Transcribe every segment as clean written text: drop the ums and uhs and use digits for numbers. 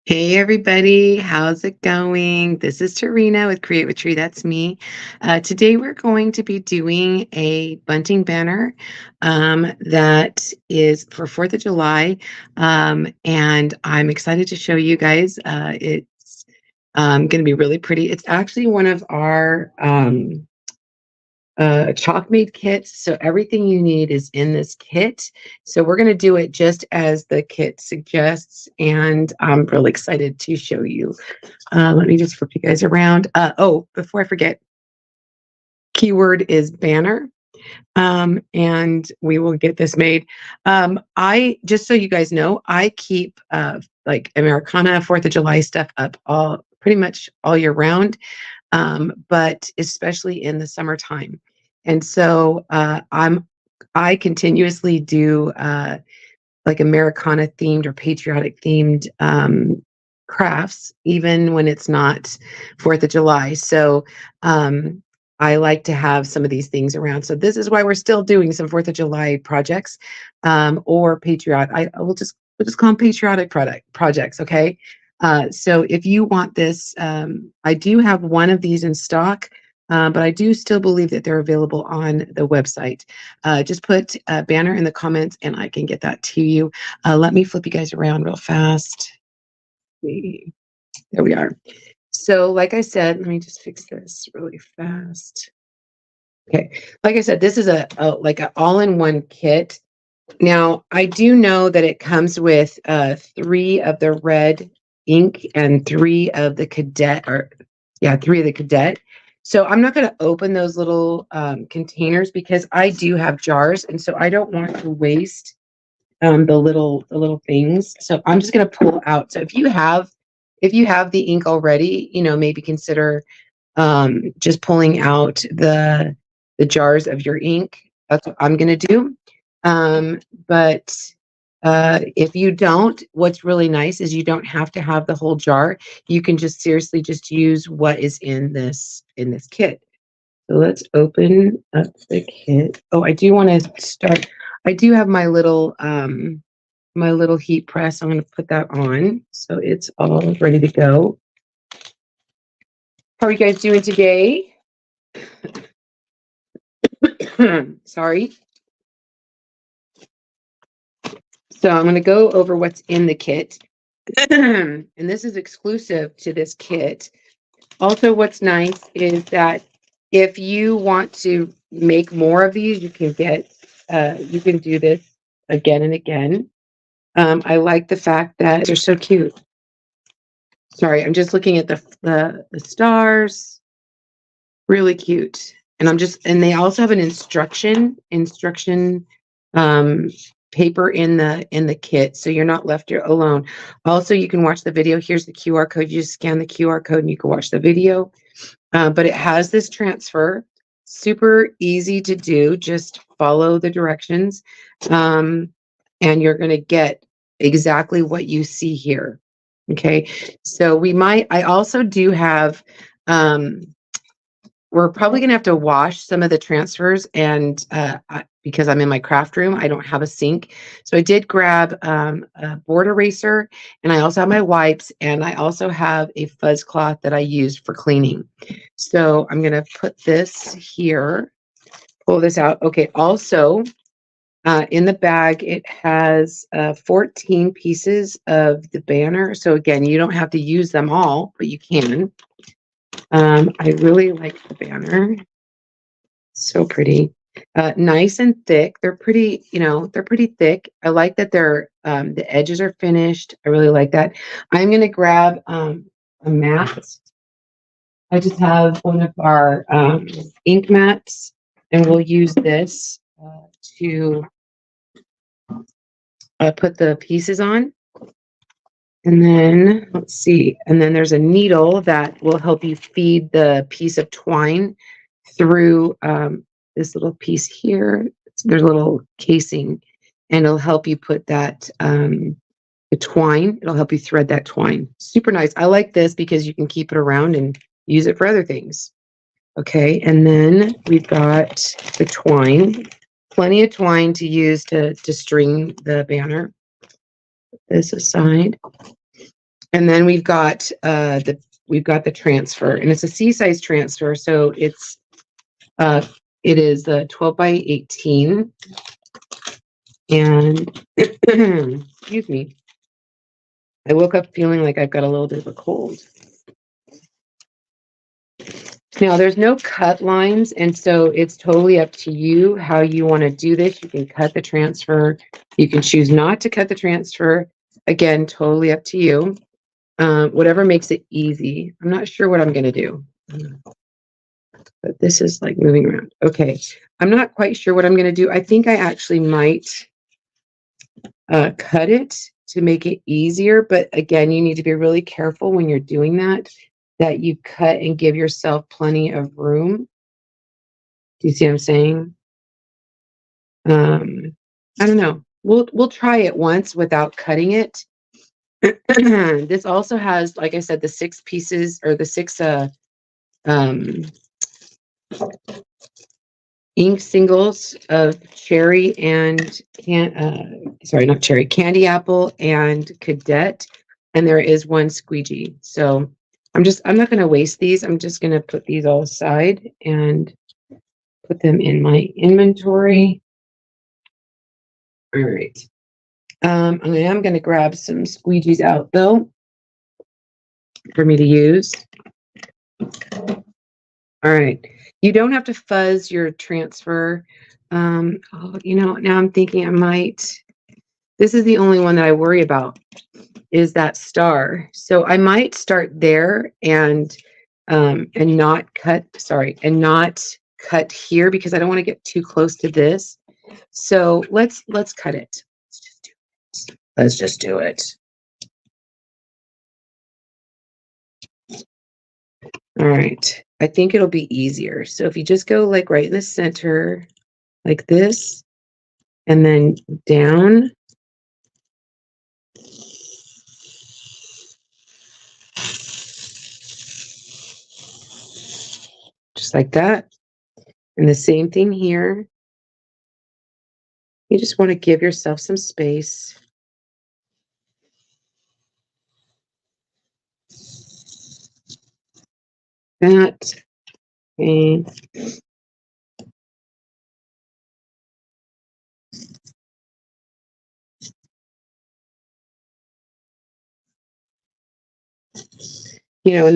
Hey everybody, how's it going? This is Tarina with Create with Tree. That's me. Today we're going to be doing a bunting banner that is for 4th of July, and I'm excited to show you guys. It's going to be really pretty. It's actually one of our chalk made kits. So everything you need is in this kit. So we're going to do it just as the kit suggests. And I'm really excited to show you. Let me just flip you guys around. Oh, before I forget, keyword is banner. And we will get this made. I just so you guys know, I keep like Americana 4th of July stuff up all pretty much all year round, but especially in the summertime. And so I continuously do like Americana themed or patriotic themed crafts, even when it's not 4th of July. So I like to have some of these things around. So this is why we're still doing some 4th of July projects or patriotic. We'll just call them patriotic projects. Okay. So if you want this, I do have one of these in stock. But I do still believe that they're available on the website. Just put a banner in the comments and I can get that to you. Let me flip you guys around real fast. There we are. So like I said, let me just fix this really fast. Okay. Like I said, this is a like an all-in-one kit. Now, I do know that it comes with 3 of the red ink and 3 of the cadet, or yeah, 3 of the cadet. So I'm not going to open those little containers because I do have jars, and so I don't want to waste the little things. So I'm just going to pull out. So if you have the ink already, maybe consider just pulling out the jars of your ink. That's what I'm going to do. But if you don't, what's really nice is you don't have to have the whole jar. You can just seriously just use what is in this kit. So let's open up the kit. Oh, I do want to start. I do have my little heat press. I'm going to put that on so it's all ready to go. How are you guys doing today? Sorry. So I'm going to go over what's in the kit. And this is exclusive to this kit. Also, what's nice is that if you want to make more of these, you can do this again and again. I like the fact that they're so cute. Sorry, I'm just looking at the stars. Really cute. And they also have an instruction um, paper in the kit, so you're not left alone. Also, you can watch the video. Here's the QR code. You just scan the QR code and you can watch the video. But it has this transfer, super easy to do. Just follow the directions, and you're going to get exactly what you see here. Okay, so I also do have, we're probably going to have to wash some of the transfers, and because I'm in my craft room, I don't have a sink. So I did grab a board eraser, and I also have my wipes, and I also have a fuzz cloth that I use for cleaning. So I'm going to put this here, pull this out. Okay, also in the bag, it has 14 pieces of the banner. So again, you don't have to use them all, but you can. I really like the banner. So pretty. Nice and thick. They're pretty, they're pretty thick. I like that the edges are finished. I really like that. I'm going to grab a mat. I just have one of our ink mats, and we'll use this to put the pieces on. And then let's see. And then there's a needle that will help you feed the piece of twine through this little piece here. There's a little casing, and it'll help you put that the twine. It'll help you thread that twine. Super nice. I like this because you can keep it around and use it for other things. Okay, and then we've got the twine. Plenty of twine to use to string the banner. Put this aside. And then we've got the transfer, and it's a C-size transfer, so it is 12 by 18, and excuse me, I woke up feeling like I've got a little bit of a cold. Now, there's no cut lines, and so it's totally up to you how you want to do this. You can cut the transfer. You can choose not to cut the transfer. Again, totally up to you. Whatever makes it easy. I'm not sure what I'm going to do, but this is like moving around. Okay, I'm not quite sure what I'm going to do. I think I actually might cut it to make it easier, but again, you need to be really careful when you're doing that you cut and give yourself plenty of room. Do you see what I'm saying? I don't know. We'll try it once without cutting it. This also has, like I said, the 6 pieces, or the 6 ink singles of cherry and not cherry, candy apple and cadet, and there is 1 squeegee. So I'm not going to waste these. I'm just going to put these all aside and put them in my inventory. All right. I am going to grab some squeegees out though for me to use. All right. You don't have to fuzz your transfer. Now I'm thinking this is the only one that I worry about, is that star. So I might start there and not cut here, because I don't want to get too close to this. So let's cut it. Let's just do it. All right. I think it'll be easier. So if you just go like right in the center, like this, and then down. Just like that. And the same thing here. You just want to give yourself some space. That. Okay. When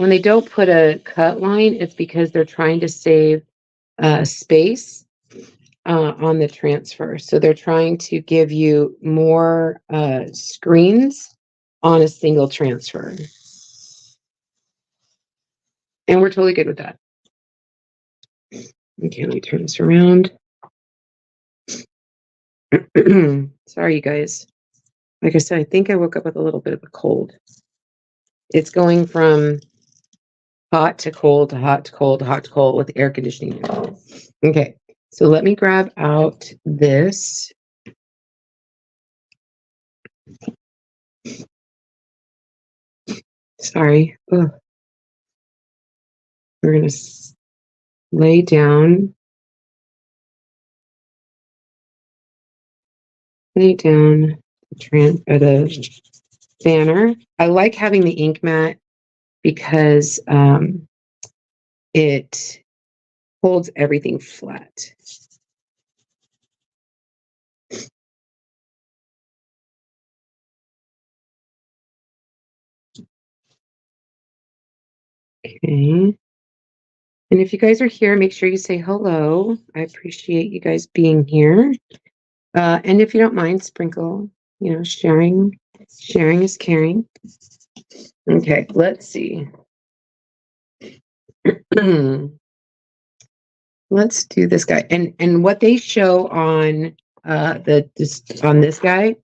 they don't put a cut line, it's because they're trying to save space on the transfer. So they're trying to give you more screens on a single transfer. And we're totally good with that. Okay, let me turn this around. Sorry, you guys. Like I said, I think I woke up with a little bit of a cold. It's going from hot to cold to hot to cold to hot to cold with air conditioning. Okay, so let me grab out this. Sorry. Ugh. We're going to lay down the banner. I like having the ink mat because it holds everything flat. Okay. And if you guys are here, make sure you say hello. I appreciate you guys being here. And if you don't mind, sprinkle, sharing is caring. Okay, let's see. Let's do this guy. And what they show on this guy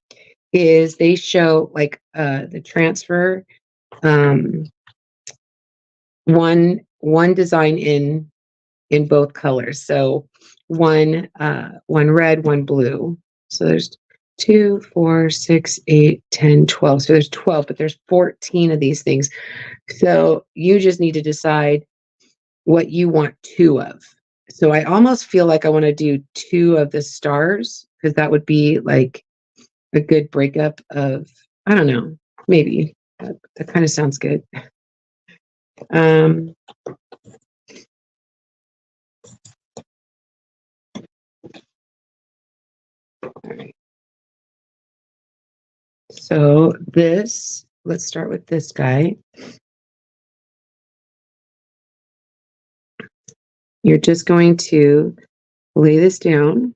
is they show like the transfer, one design in both colors. So one red, one blue. So there's 2, 4, 6, 8, 10, 12. So there's 12, but there's 14 of these things. So you just need to decide what you want 2 of. So I almost feel like I want to do 2 of the stars, because that would be like a good breakup of, I don't know, maybe. That kind of sounds good. All right. So this, let's start with this guy. You're just going to lay this down.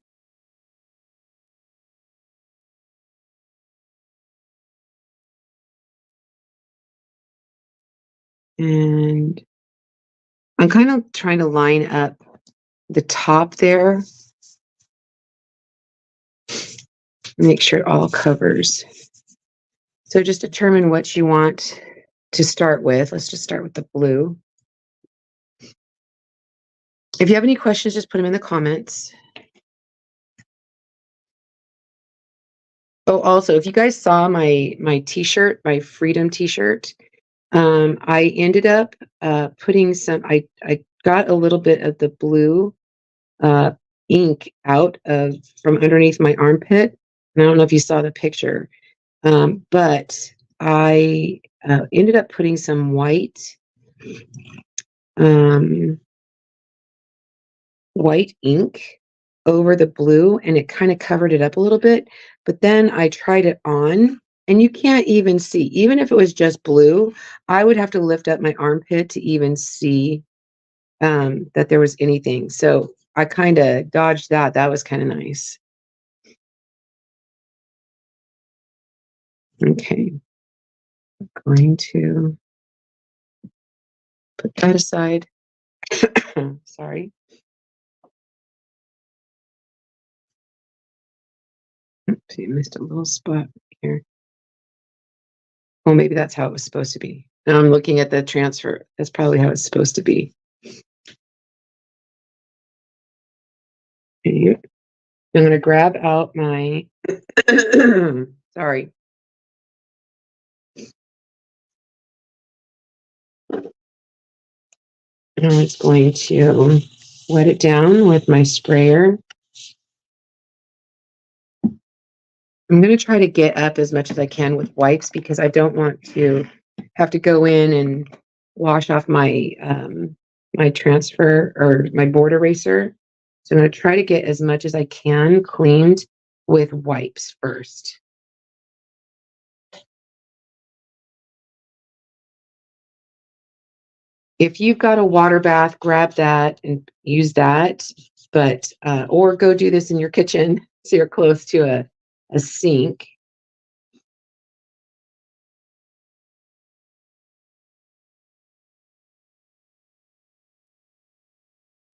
And I'm kind of trying to line up the top there. Make sure it all covers. So just determine what you want to start with. Let's just start with the blue. If you have any questions, just put them in the comments. Oh, also, if you guys saw my t-shirt, my Freedom t-shirt, I ended up putting some, I got a little bit of the blue ink out of from underneath my armpit. And I don't know if you saw the picture, but I ended up putting some white ink over the blue, and it kind of covered it up a little bit. But then I tried it on, and you can't even see. Even if it was just blue, I would have to lift up my armpit to even see that there was anything. So I kind of dodged that. That was kind of nice. Okay, I'm going to put that aside. Sorry. Oops, you missed a little spot here. Well, maybe that's how it was supposed to be. Now I'm looking at the transfer. That's probably how it's supposed to be. Okay. I'm going to grab out my, sorry. And I'm just going to wet it down with my sprayer. I'm going to try to get up as much as I can with wipes because I don't want to have to go in and wash off my my transfer or my board eraser. So I'm going to try to get as much as I can cleaned with wipes first. If you've got a water bath, grab that and use that. But or go do this in your kitchen so you're close to a sink.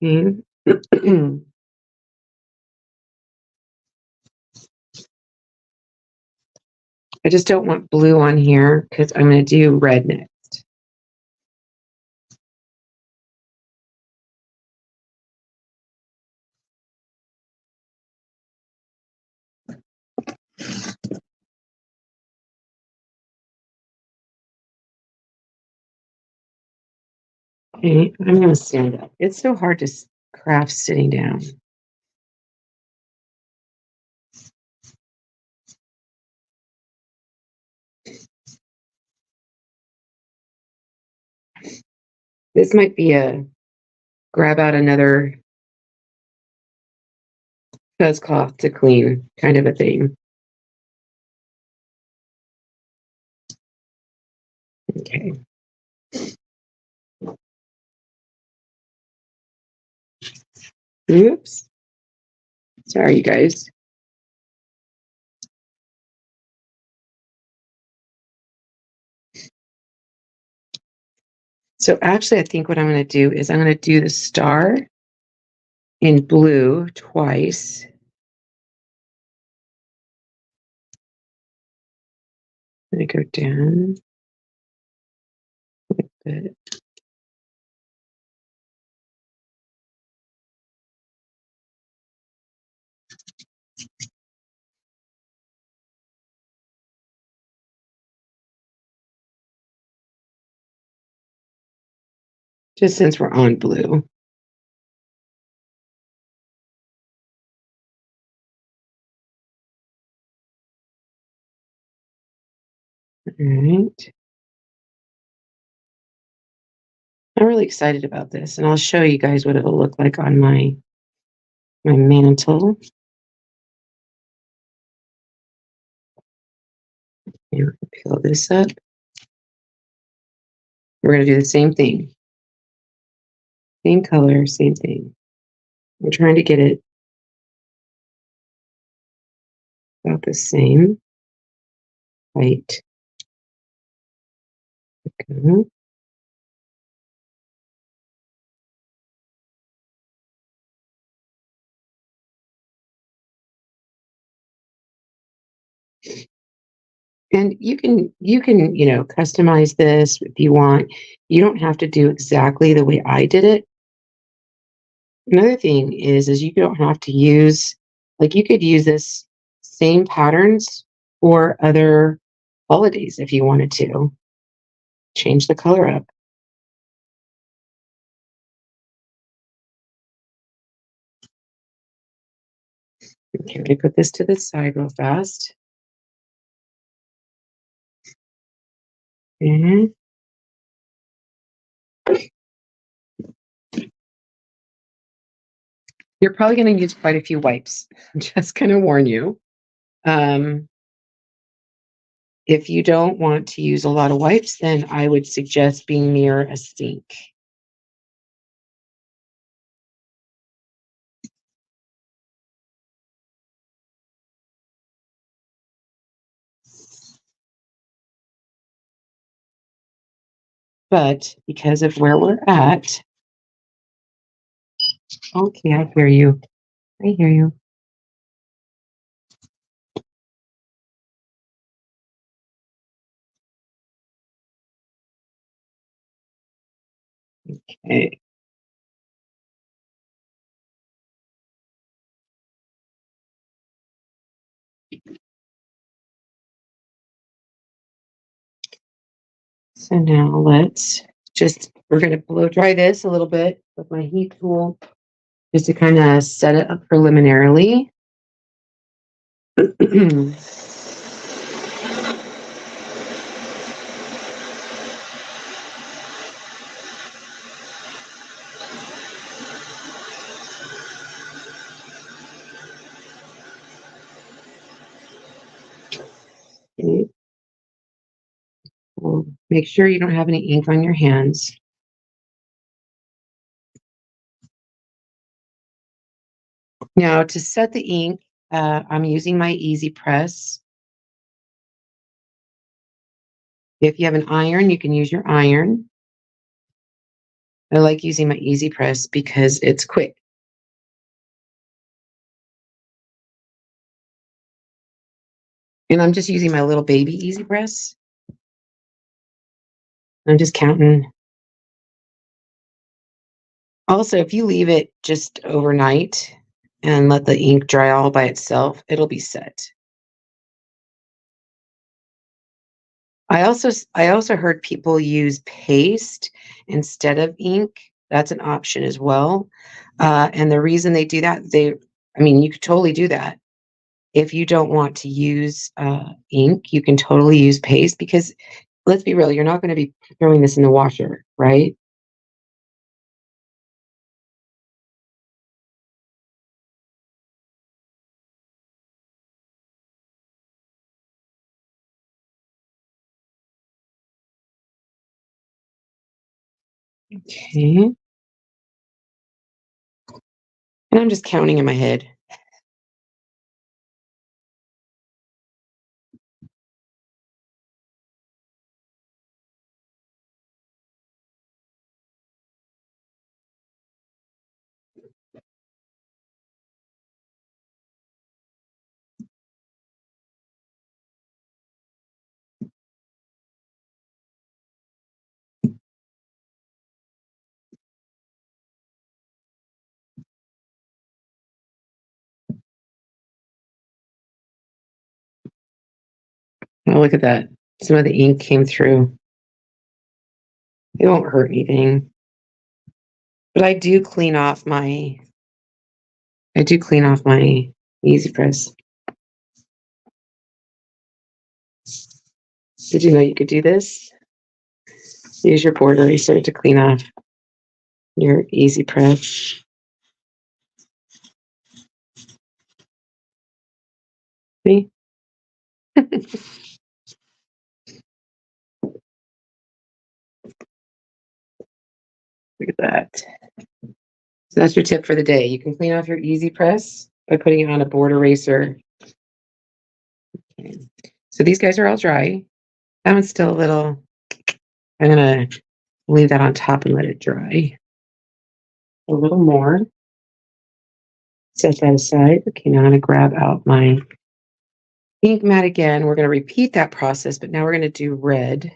Okay. I just don't want blue on here because I'm going to do red next. Okay, I'm going to stand up. It's so hard to craft sitting down. This might be a grab out another fuzz cloth to clean kind of a thing. Okay. Oops. Sorry, you guys. So actually, I think what I'm going to do is I'm going to do the star in blue twice. I'm going to go down like that. Just since we're on blue. All right. I'm really excited about this, and I'll show you guys what it'll look like on my mantle. And peel this up. We're going to do the same thing. Same color, same thing. I'm trying to get it about the same height. Okay. And you can, customize this if you want. You don't have to do exactly the way I did it. Another thing is you don't have to use, like, you could use this same patterns for other holidays if you wanted to. Change the color up. Okay, let me put this to the side real fast. And you're probably going to use quite a few wipes. Just going to warn you. Um, if you don't want to use a lot of wipes, then I would suggest being near a sink. But because of where we're at, okay, I hear you. I hear you. Okay. So now we're going to blow dry this a little bit with my heat tool just to kind of set it up preliminarily. Okay. Well, make sure you don't have any ink on your hands. Now, to set the ink, I'm using my Easy Press. If you have an iron, you can use your iron. I like using my Easy Press because it's quick. And I'm just using my little baby Easy Press. I'm just counting. Also, if you leave it just overnight and let the ink dry all by itself, it'll be set. I also heard people use paste instead of ink. That's an option as well. And the reason they do that, I mean, you could totally do that. If you don't want to use ink, you can totally use paste because let's be real, you're not going to be throwing this in the washer, right? Okay. And I'm just counting in my head. Oh, look at that. Some of the ink came through. It won't hurt anything. But I do clean off my Easy Press. Did you know you could do this? Use your board eraser to clean off your easy press. See? Look at that. So that's your tip for the day. You can clean off your easy press by putting it on a board eraser. Okay. So these guys are all dry. That one's still a little, I'm gonna leave that on top and let it dry. A little more. Set that aside. Okay, now I'm gonna grab out my ink mat again. We're gonna repeat that process, but now we're gonna do red.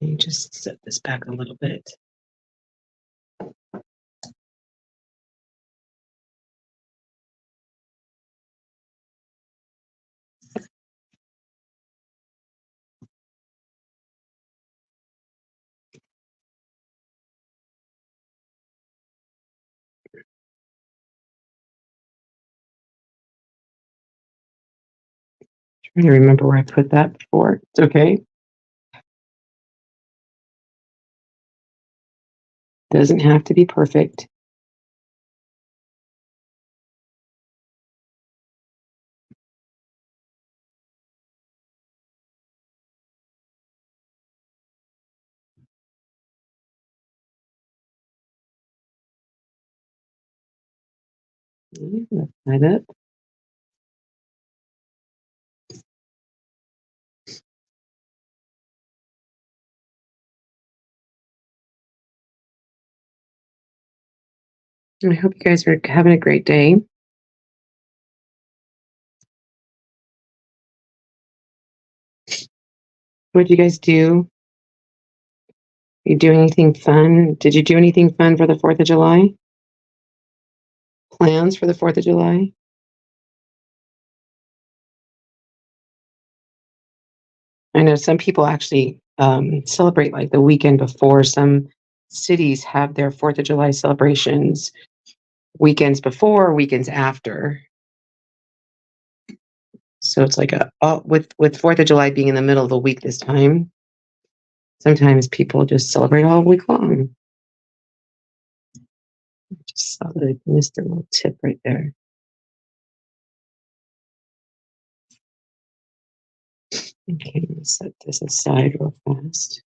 Okay, just set this back a little bit. Trying to remember where I put that before. It's okay. Doesn't have to be perfect. Let's line up. I hope you guys are having a great day. What did you guys do? You do anything fun? Did you do anything fun for the 4th of July? Plans for the 4th of July? I know some people actually celebrate like the weekend before. Some cities have their 4th of July celebrations weekends before, weekends after. So it's like with 4th of July being in the middle of the week this time, sometimes people just celebrate all week long. Just saw that I missed a little tip right there. Okay, let's set this aside real fast.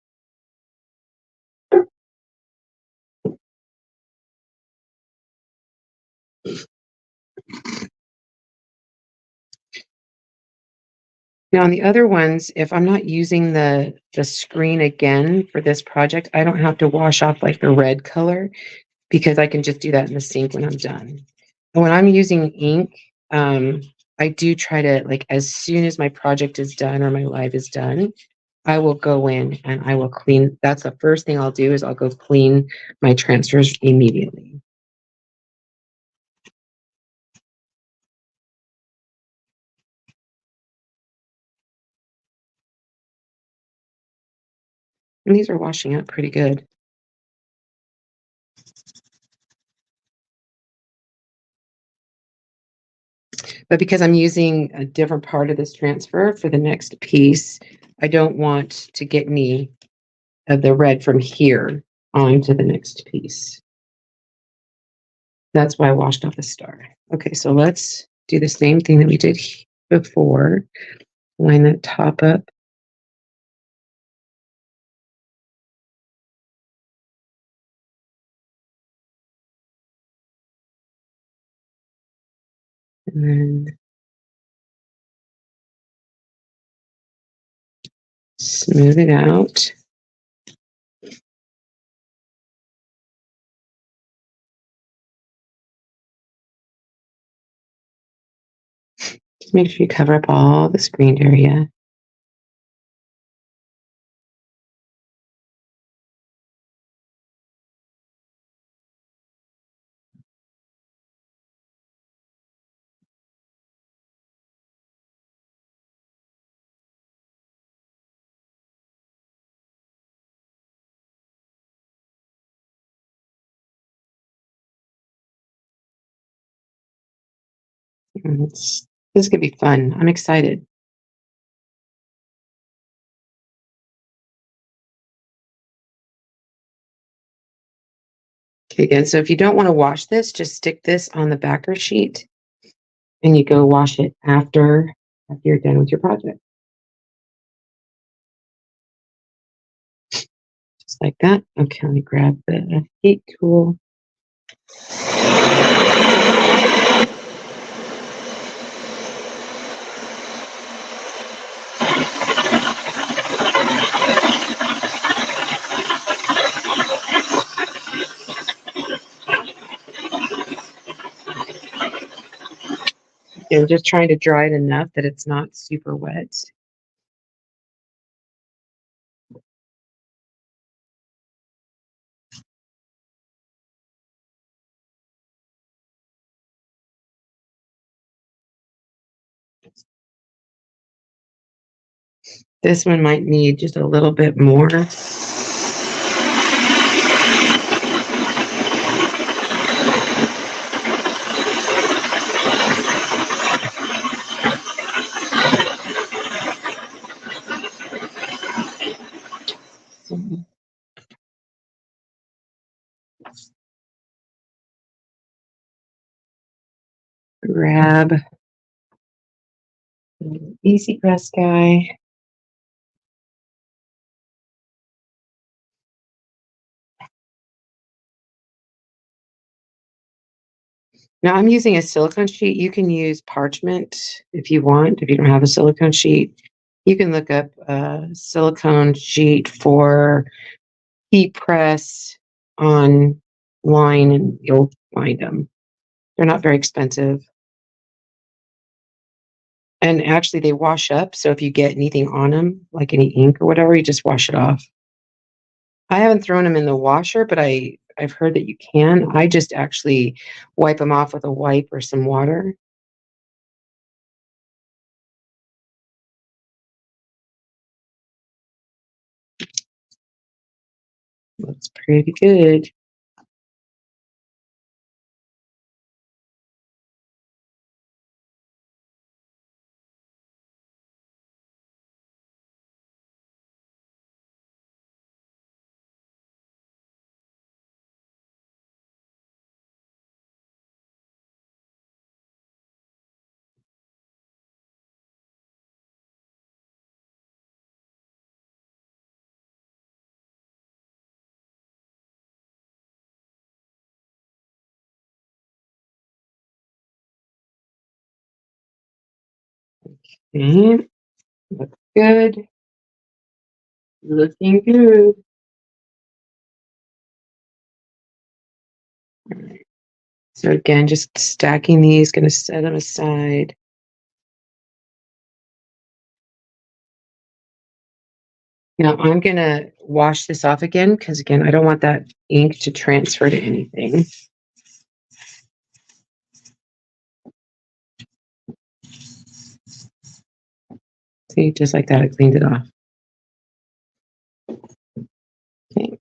Now on the other ones, if I'm not using the screen again for this project, I don't have to wash off like the red color because I can just do that in the sink when I'm done. And when I'm using ink, I do try to like as soon as my project is done or my live is done, I will go in and I will clean. That's the first thing I'll do is I'll go clean my transfers immediately. And these are washing up pretty good. But because I'm using a different part of this transfer for the next piece, I don't want to get any of the red from here onto the next piece. That's why I washed off the star. Okay, so let's do the same thing that we did before. Line that top up. And then smooth it out. Just make sure you cover up all the screened area. This is gonna be fun. I'm excited. Okay, again, so if you don't want to wash this, just stick this on the backer sheet and you go wash it after you're done with your project. Just like that. Okay, let me grab the heat tool. I'm just trying to dry it enough that it's not super wet. This one might need just a little bit more. Grab an easy press guy. Now I'm using a silicone sheet. You can use parchment if you want. If you don't have a silicone sheet, you can look up a silicone sheet for heat press online and you'll find them. They're not very expensive. And actually they wash up. So if you get anything on them, like any ink or whatever, you just wash it off. I haven't thrown them in the washer, but I've heard that you can. I just actually wipe them off with a wipe or some water. Looks pretty good. Okay. Looks good. Looking good. All right. So again, just stacking these, going to set them aside. Now I'm going to wash this off again because again, I don't want that ink to transfer to anything. See, just like that, I cleaned it off. Okay.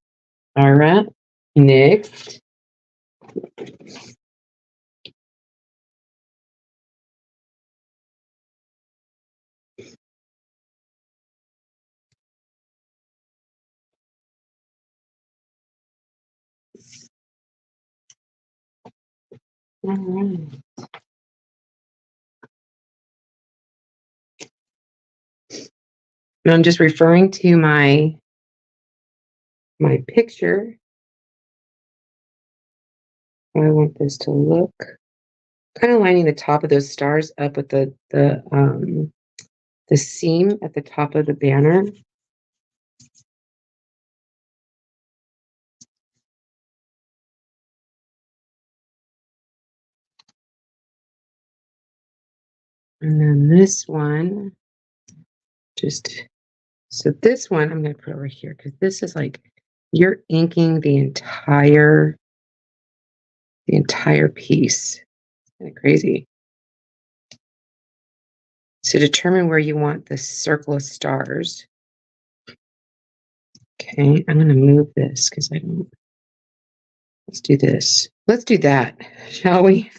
All right. Next. All right. And I'm just referring to my picture. I want this to look kind of lining the top of those stars up with the seam at the top of the banner. And then this one, so this one I'm going to put over here because this is like you're inking the entire piece. Kind of crazy. So determine where you want the circle of stars. Okay, I'm going to move this because I don't. Let's do this. Let's do that, shall we?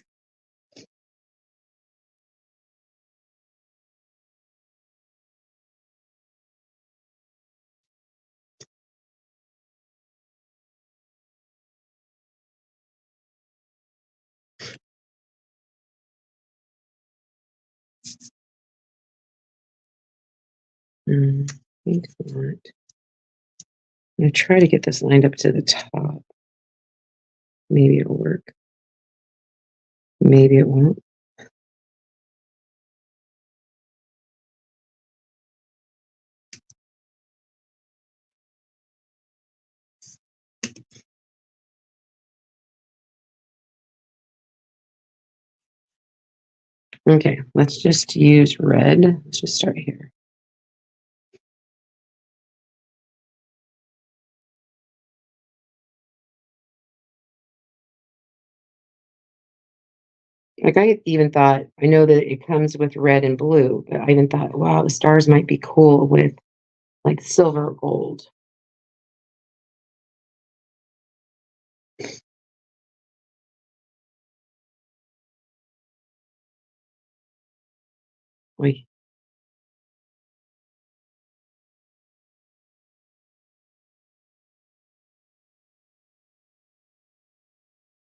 I think not. I'm going to try to get this lined up to the top. Maybe it'll work. Maybe it won't. Okay, let's just use red. Let's just start here. Like I even thought, I know that it comes with red and blue, but I even thought, wow, the stars might be cool with like silver or gold. Wait,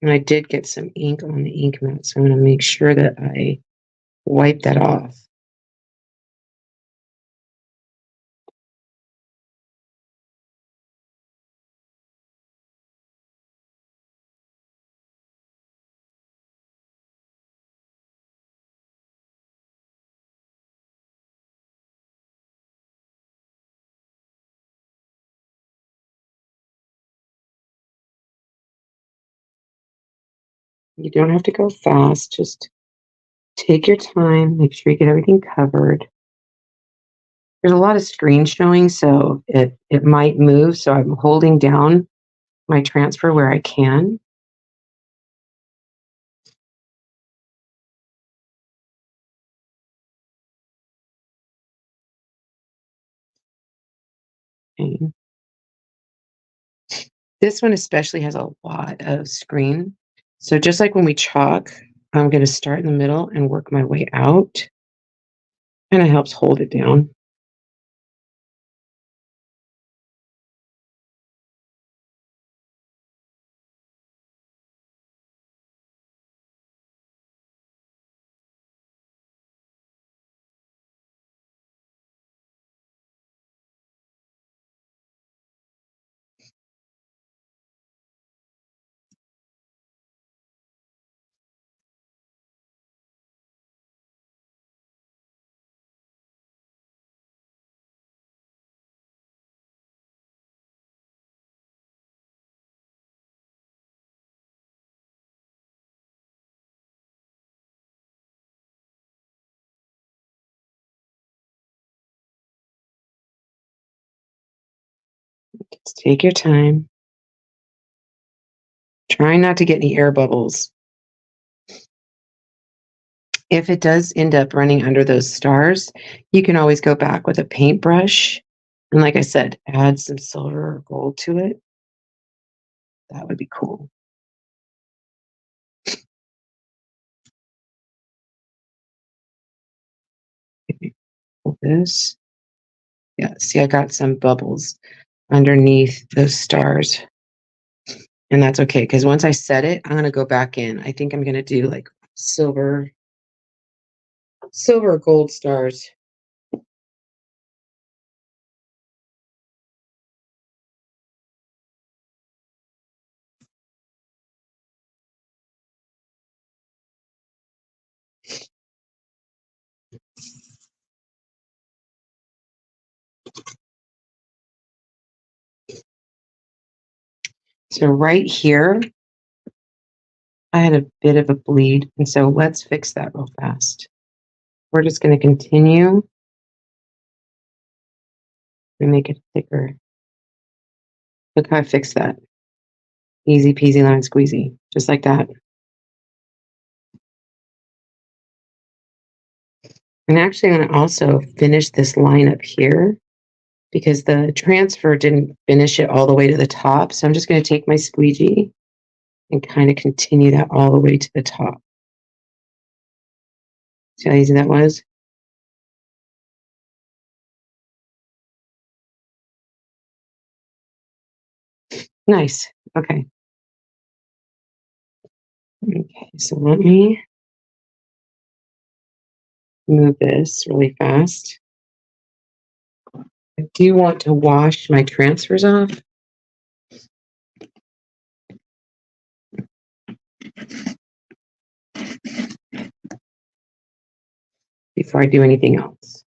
and I did get some ink on the ink mat, so I'm going to make sure that I wipe that off. You don't have to go fast, just take your time, make sure you get everything covered. There's a lot of screen showing, so it might move, so I'm holding down my transfer where I can. Okay. This one especially has a lot of screen. So just like when we chalk, I'm going to start in the middle and work my way out. And it helps hold it down. Just take your time. Try not to get any air bubbles. If it does end up running under those stars, you can always go back with a paintbrush. And like I said, add some silver or gold to it. That would be cool. Okay, pull this. Yeah, see, I got some bubbles underneath those stars. And that's okay, because once I set it, I'm going to go back in. I think I'm going to do like silver or gold stars. So right here, I had a bit of a bleed. And so let's fix that real fast. We're just going to continue and make it thicker. Look how I fixed that. Easy peasy lemon squeezy, just like that. And actually, I'm going to also finish this line up here because the transfer didn't finish it all the way to the top. So I'm just going to take my squeegee and kind of continue that all the way to the top. See how easy that was? Nice. Okay. Okay, so let me move this really fast. I do want to wash my transfers off. Before I do anything else.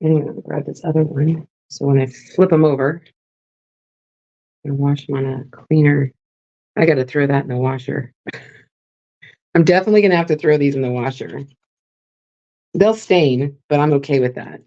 And I'm going to grab this other one. So when I flip them over and wash them on a cleaner, I got to throw that in the washer. I'm definitely going to have to throw these in the washer. They'll stain, but I'm okay with that.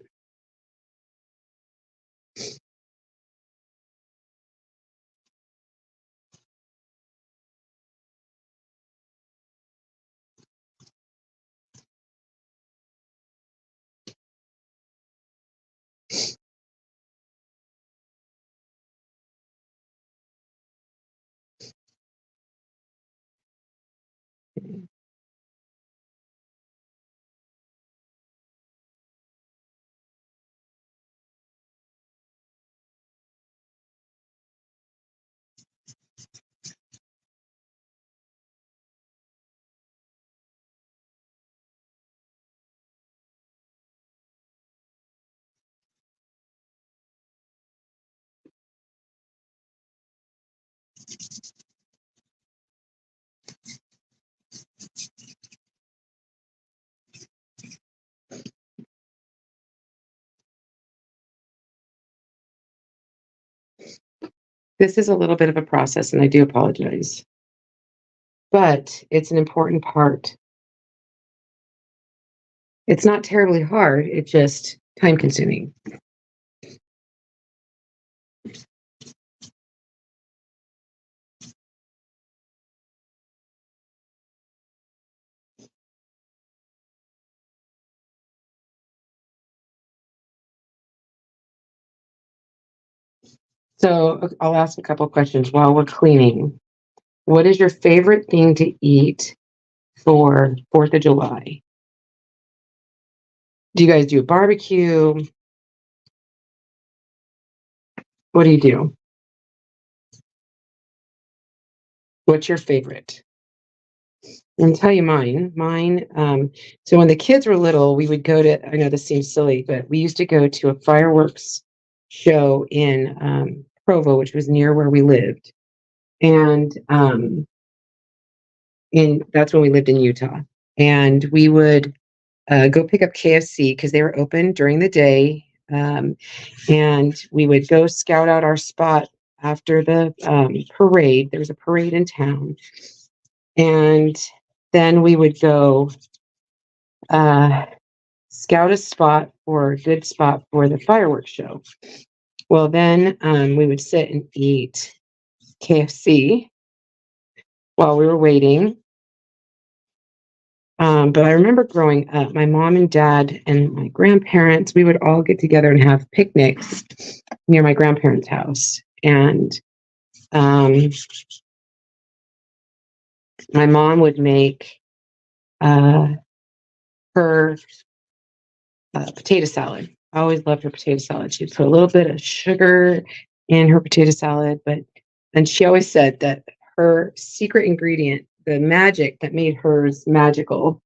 This is a little bit of a process, and I do apologize. But it's an important part. It's not terribly hard, it's just time consuming. So I'll ask a couple questions while we're cleaning. What is your favorite thing to eat for 4th of July? Do you guys do a barbecue? What do you do? What's your favorite? I'll tell you mine. So when the kids were little, we would go to, I know this seems silly, but we used to go to a fireworks show in Provo, which was near where we lived. And that's when we lived in Utah. And we would go pick up KFC because they were open during the day. And we would go scout out our spot after the parade. There was a parade in town. And then we would go scout a spot or a good spot for the fireworks show. Well, then we would sit and eat KFC while we were waiting. But I remember growing up, my mom and dad and my grandparents, we would all get together and have picnics near my grandparents' house. And my mom would make her potato salad. I always loved her potato salad. She'd put a little bit of sugar in her potato salad, and she always said that her secret ingredient, the magic that made hers magical,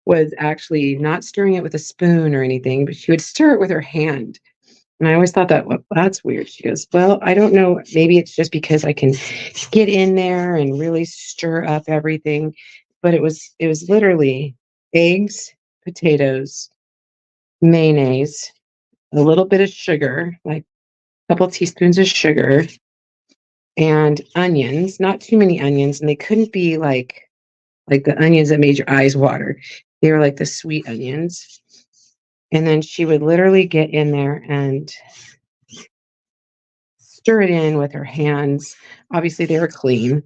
was actually not stirring it with a spoon or anything, but she would stir it with her hand. And I always thought that, well, that's weird. She goes, well, I don't know. Maybe it's just because I can get in there and really stir up everything. But it was literally eggs, potatoes, mayonnaise, a little bit of sugar, like a couple teaspoons of sugar, and onions, not too many onions. And they couldn't be like the onions that made your eyes water. They were like the sweet onions. And then she would literally get in there and stir it in with her hands. Obviously, they were clean,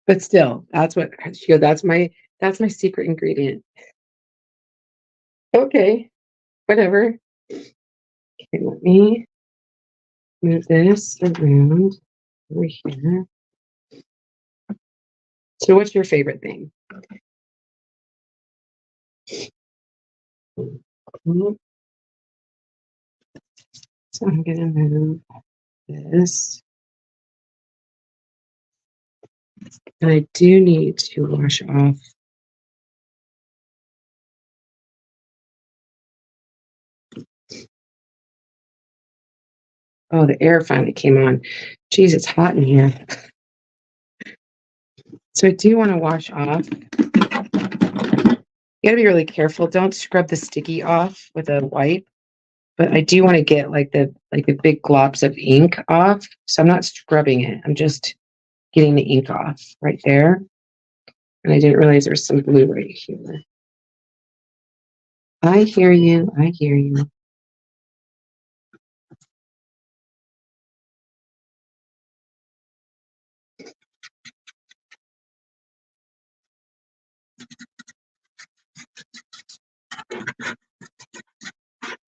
but still, that's what she goes. That's my secret ingredient. Okay, whatever. Okay, let me Move this around over here. So what's your favorite thing? Mhm. So I'm gonna move this. And I do need to wash off. Oh, the air finally came on. Geez, it's hot in here. So I do want to wash off. You gotta be really careful. Don't scrub the sticky off with a wipe. But I do want to get like the big globs of ink off. So I'm not scrubbing it. I'm just getting the ink off right there. And I didn't realize there's some glue right here. I hear you. I hear you.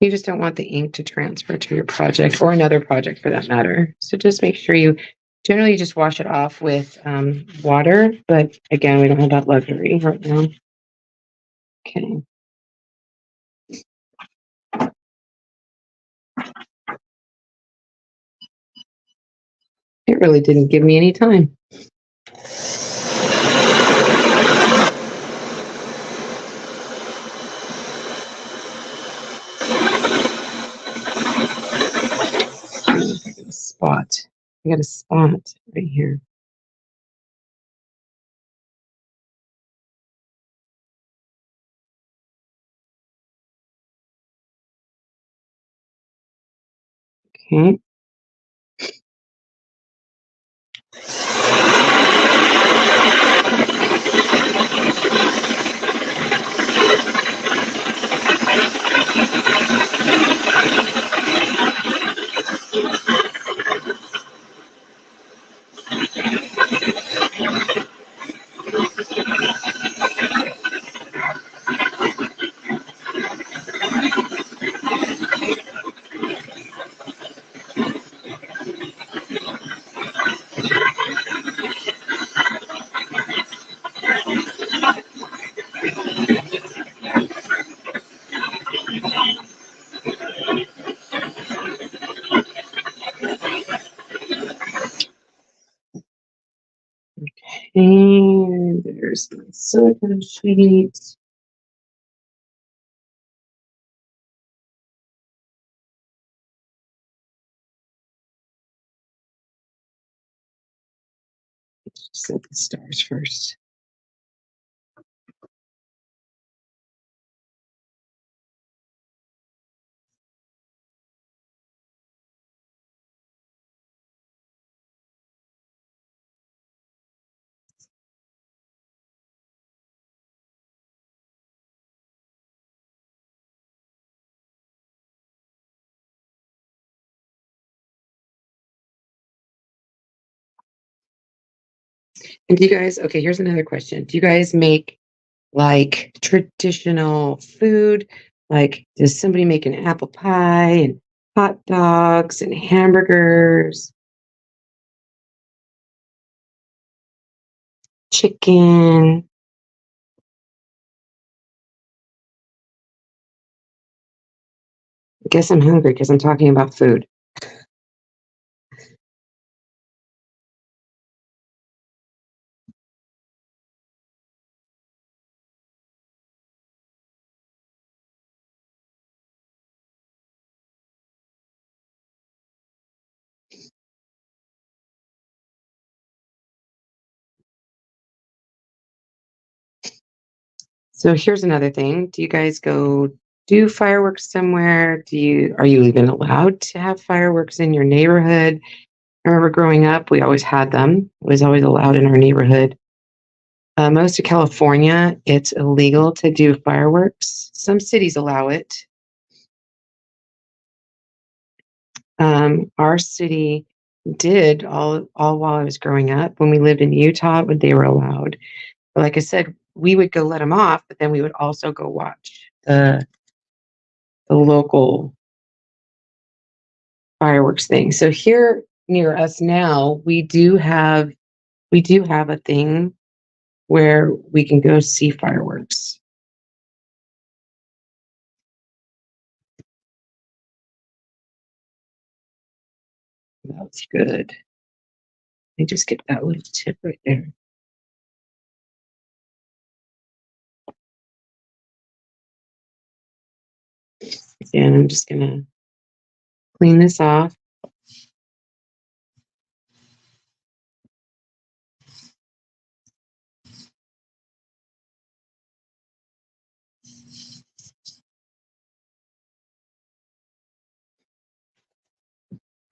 You just don't want the ink to transfer to your project or another project for that matter. So just make sure you generally just wash it off with water. But again, we don't have that luxury right now. Okay. It really didn't give me any time. Spot. I got a spot right here. Okay. And there's my silicone sheet. Set the stars first. And do you guys, okay, here's another question. Do you guys make like traditional food? Like, does somebody make an apple pie and hot dogs and hamburgers, chicken? I guess I'm hungry because I'm talking about food. So here's another thing. Do you guys go do fireworks somewhere? Are you even allowed to have fireworks in your neighborhood? I remember growing up, we always had them. It was always allowed in our neighborhood. Most of California, it's illegal to do fireworks. Some cities allow it. Our city did all while I was growing up. When we lived in Utah, but they were allowed. But like I said, we would go let them off, but then we would also go watch the local fireworks thing. So here near us now, we do have a thing where we can go see fireworks. That's good. I just get that little tip right there. And I'm just gonna clean this off.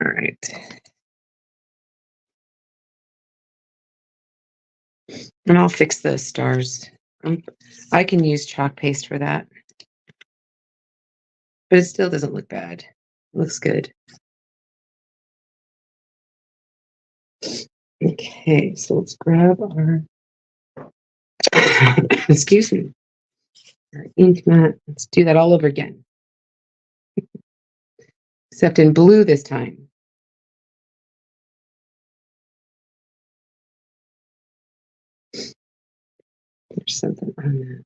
All right. And I'll fix the stars. I can use chalk paste for that, but it still doesn't look bad. It looks good. Okay, so let's grab our, excuse me, our ink mat. Let's do that all over again, except in blue this time. There's something on that.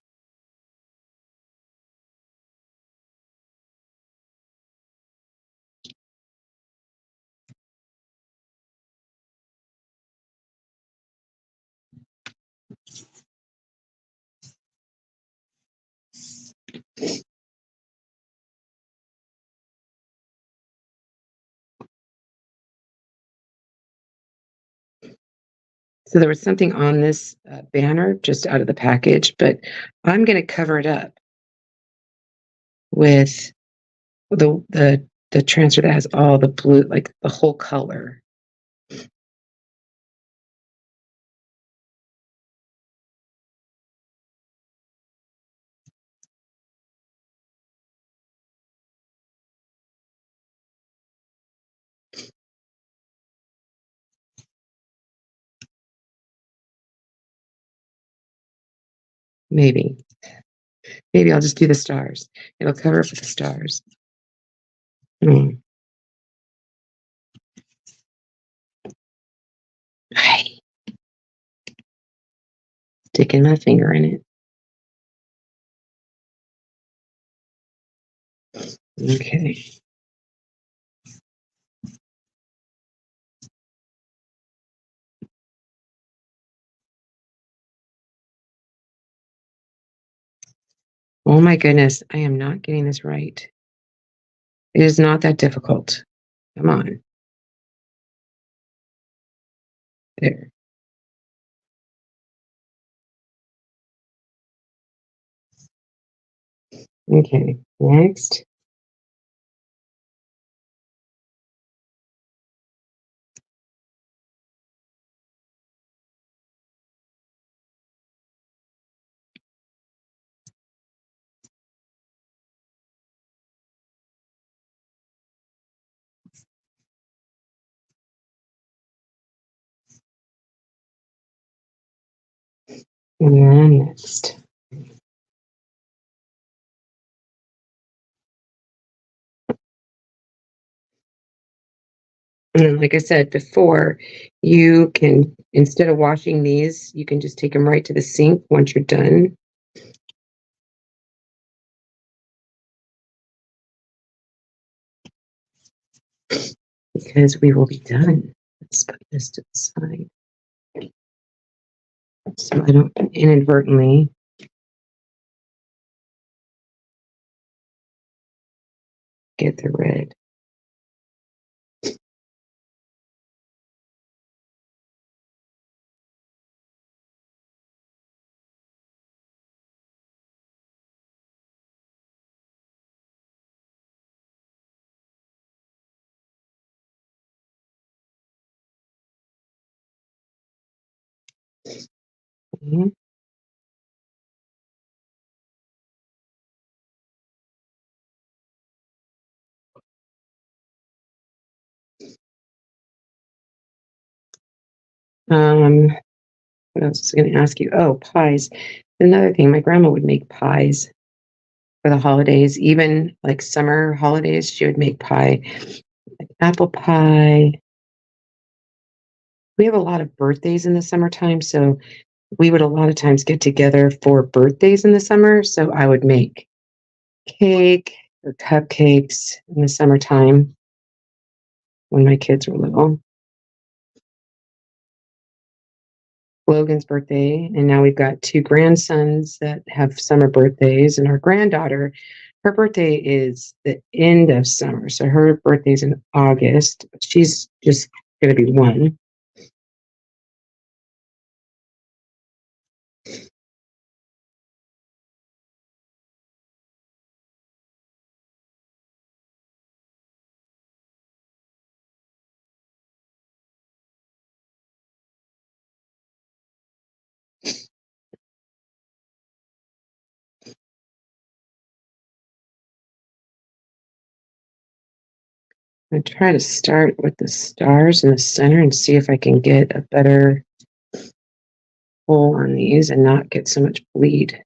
So there was something on this banner just out of the package, but I'm going to cover it up with the transfer that has all the blue, like the whole color. Maybe I'll just do the stars. It'll cover up with the stars. Sticking my finger in it. Okay. Oh my goodness, I am not getting this right. It is not that difficult. Come on. There. Okay, next. And then next. And then, like I said before, you can, instead of washing these, you can just take them right to the sink once you're done. Because we will be done. Let's put this to the side. So I don't inadvertently get the red. Okay. What else was I going to ask you? Oh, pies. Another thing, my grandma would make pies for the holidays, even like summer holidays, she would make pie. apple pie. We have a lot of birthdays in the summertime, so we would a lot of times get together for birthdays in the summer. So I would make cake or cupcakes in the summertime when my kids were little. Logan's birthday, and now we've got two grandsons that have summer birthdays, and our granddaughter, her birthday is the end of summer, so her birthday's in August. She's just going to be one. I try to start with the stars in the center and see if I can get a better pull on these and not get so much bleed.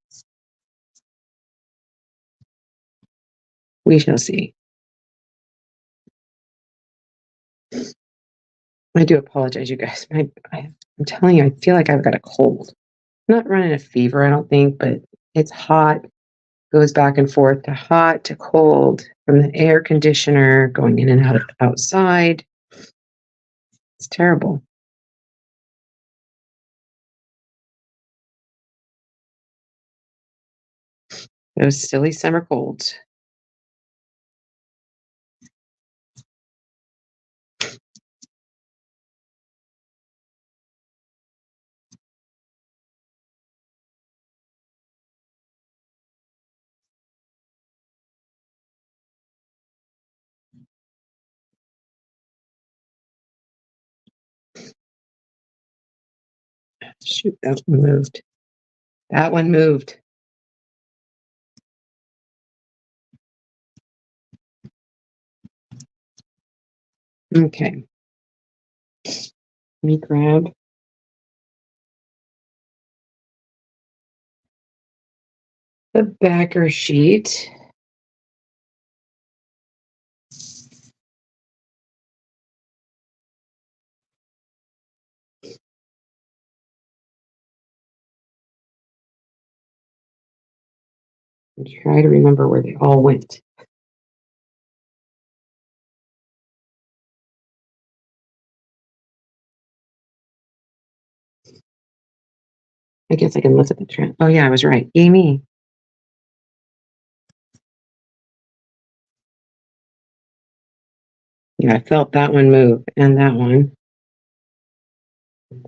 We shall see. I do apologize, you guys. I'm telling you, I feel like I've got a cold. I'm not running a fever, I don't think, but it's hot, goes back and forth to hot to cold from the air conditioner, going in and out of outside. It's terrible. Those silly summer colds. Shoot, that one moved. That one moved. Okay. Let me grab the backer sheet. And try to remember where they all went. I guess I can look at the trend. Oh yeah, I was right. Yay me. Yeah, I felt that one move and that one.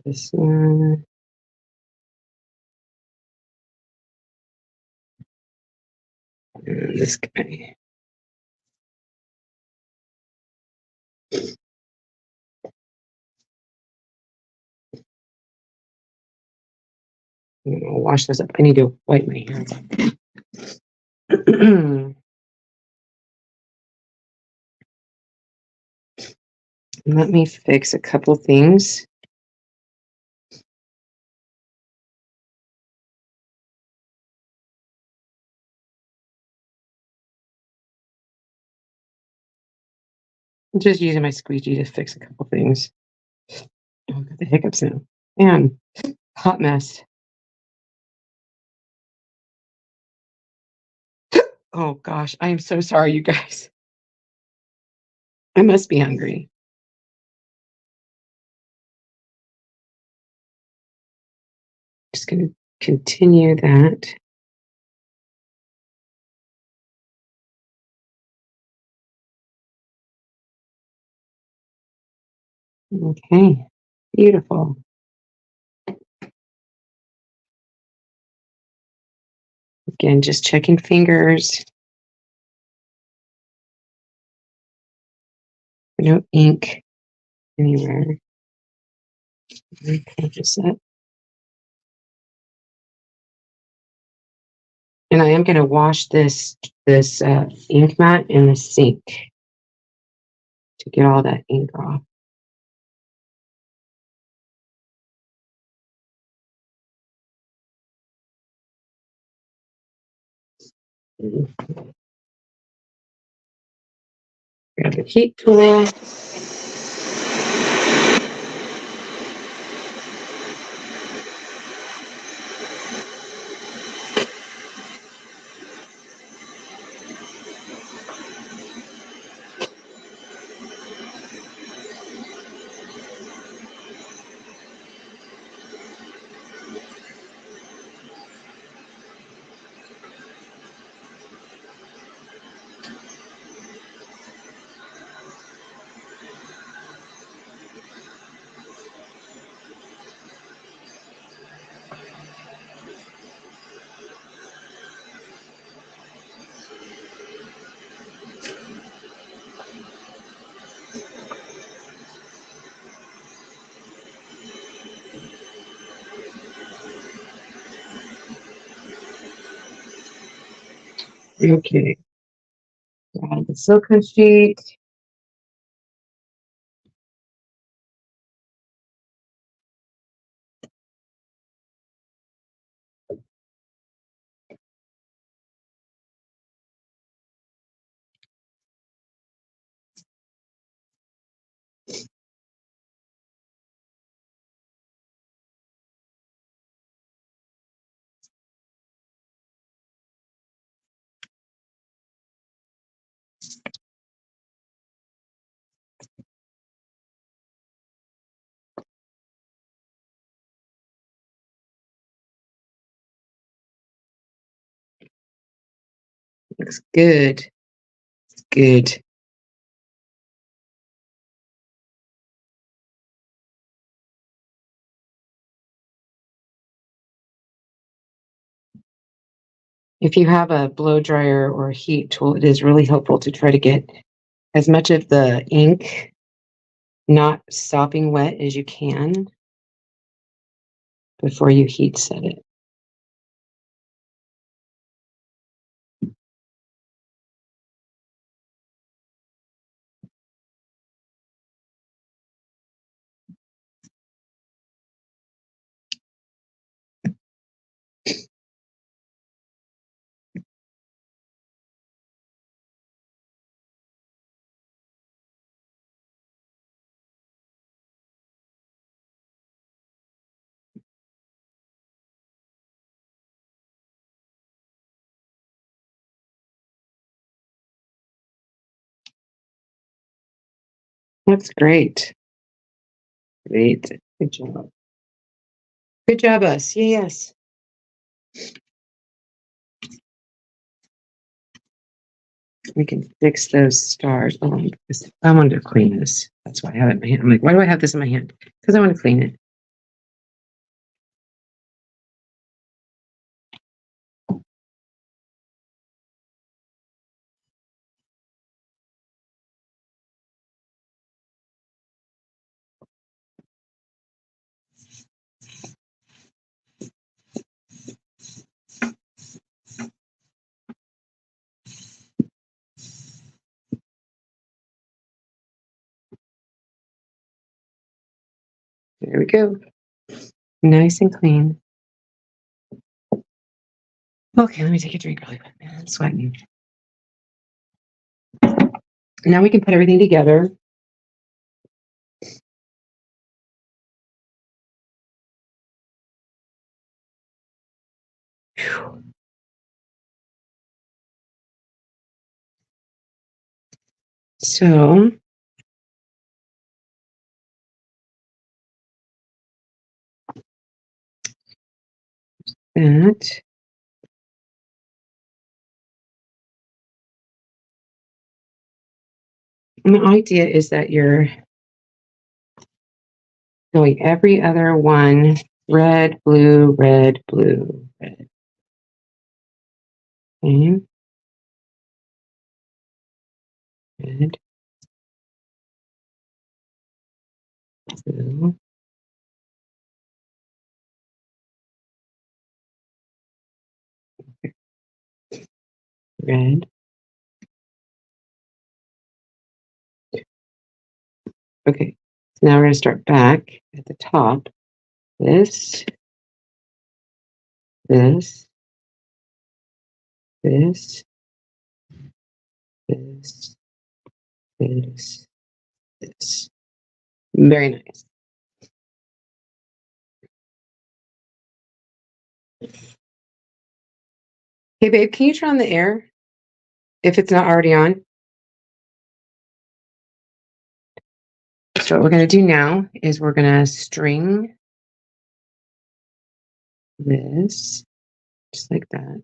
This one. And this guy. I'll wash this up. I need to wipe my hands. Let me fix a couple things. I'm just using my squeegee to fix a couple things. Oh, I've got the hiccups now. And hot mess. Oh gosh, I am so sorry, you guys. I must be hungry. Just going to continue that. Okay, beautiful. Again, just checking fingers. No ink anywhere. Okay, just that. And I am going to wash this ink mat in the sink to get all that ink off. Grab the heat tool. Okay. Grab the silicone sheet. Looks good. Good. If you have a blow dryer or a heat tool, it is really helpful to try to get as much of the ink not sopping wet as you can before you heat set it. That's great. Great. Good job. Good job, us. Yes. We can fix those stars. Oh, I wanted to clean this. That's why I have it in my hand. I'm like, why do I have this in my hand? Because I want to clean it. There we go. Nice and clean. Okay, let me take a drink really quick. Man, I'm sweating. Now we can put everything together. Whew. So that the idea is that you're going every other one red, blue, red, blue, red. Okay. Red, blue. Red. Okay. So now we're going to start back at the top. This, this, this, this, this, this. Very nice. Hey, babe, can you turn on the air if it's not already on? So what we're going to do now is we're going to string this just like that.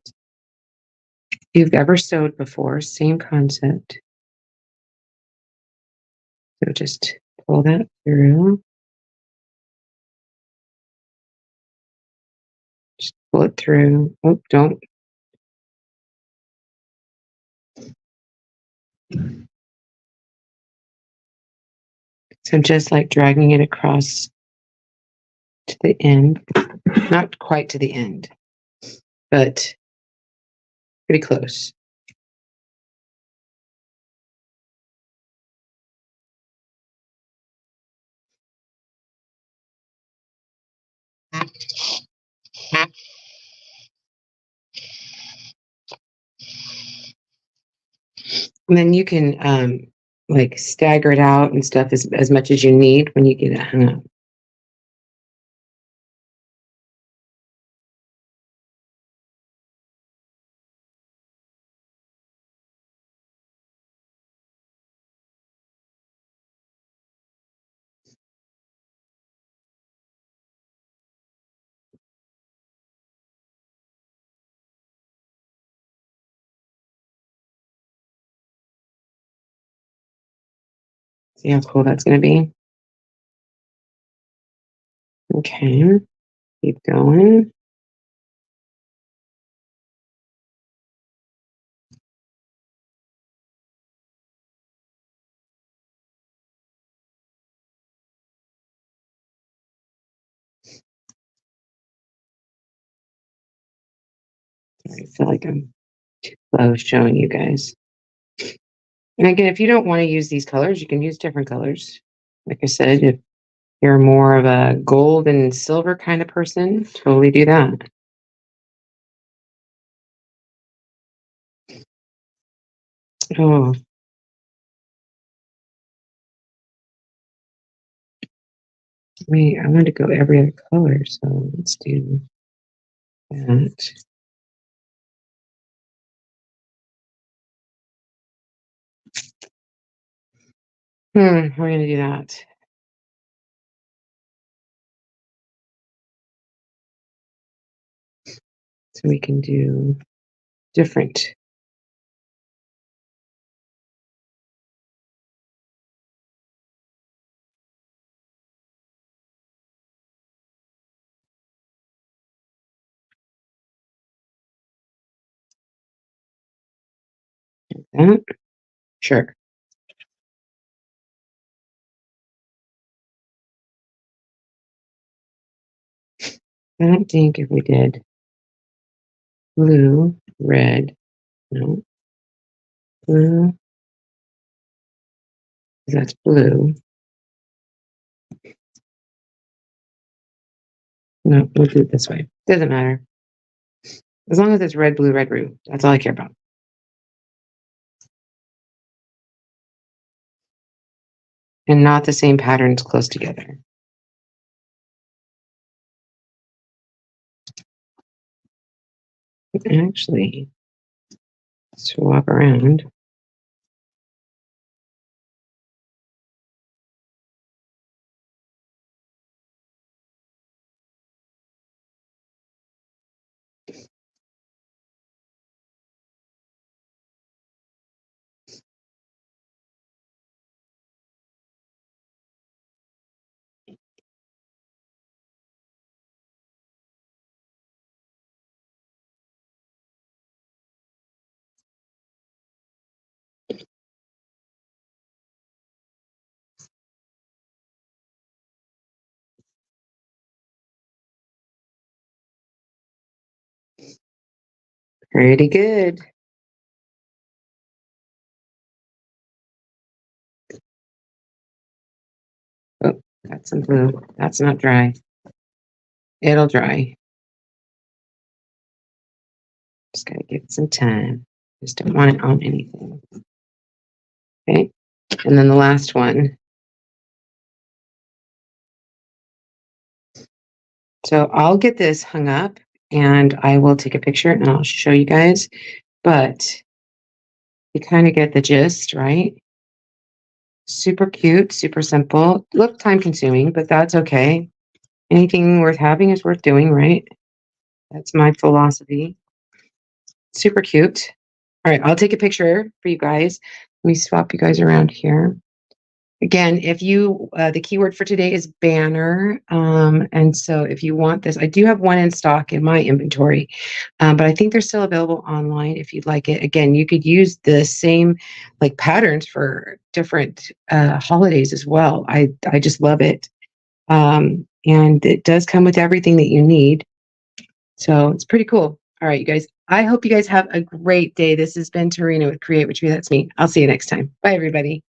If you've ever sewed before, same concept. So just pull that through. Just pull it through. Oh, don't. So just like dragging it across to the end. Not quite to the end, but pretty close. And then you can like stagger it out and stuff as much as you need when you get it hung up. See how cool that's going to be? Okay, keep going. I feel like I'm too close showing you guys. And again, if you don't want to use these colors, you can use different colors. Like I said, if you're more of a gold and silver kind of person, totally do that. Oh, wait, I want to go every other color, so let's do that. How are we going to do that? So we can do different. That? Sure. I don't think if we did blue, red, no, blue, that's blue. No, we'll do it this way. Doesn't matter. As long as it's red, blue, red, blue. That's all I care about. And not the same patterns close together. Actually, swap around. Pretty good. Oh, got some blue. That's not dry. It'll dry. Just gotta give it some time. Just don't want it on anything. Okay. And then the last one. So I'll get this hung up and I will take a picture and I'll show you guys. But you kind of get the gist, right? Super cute, super simple. Look time consuming, but that's okay. Anything worth having is worth doing, right? That's my philosophy. Super cute. All right, I'll take a picture for you guys. Let me swap you guys around here. Again, if you, the keyword for today is banner. And so if you want this, I do have one in stock in my inventory, but I think they're still available online if you'd like it. Again, you could use the same like patterns for different holidays as well. I just love it. And it does come with everything that you need. So it's pretty cool. All right, you guys. I hope you guys have a great day. This has been Tarina with Create With You. That's me. I'll see you next time. Bye, everybody.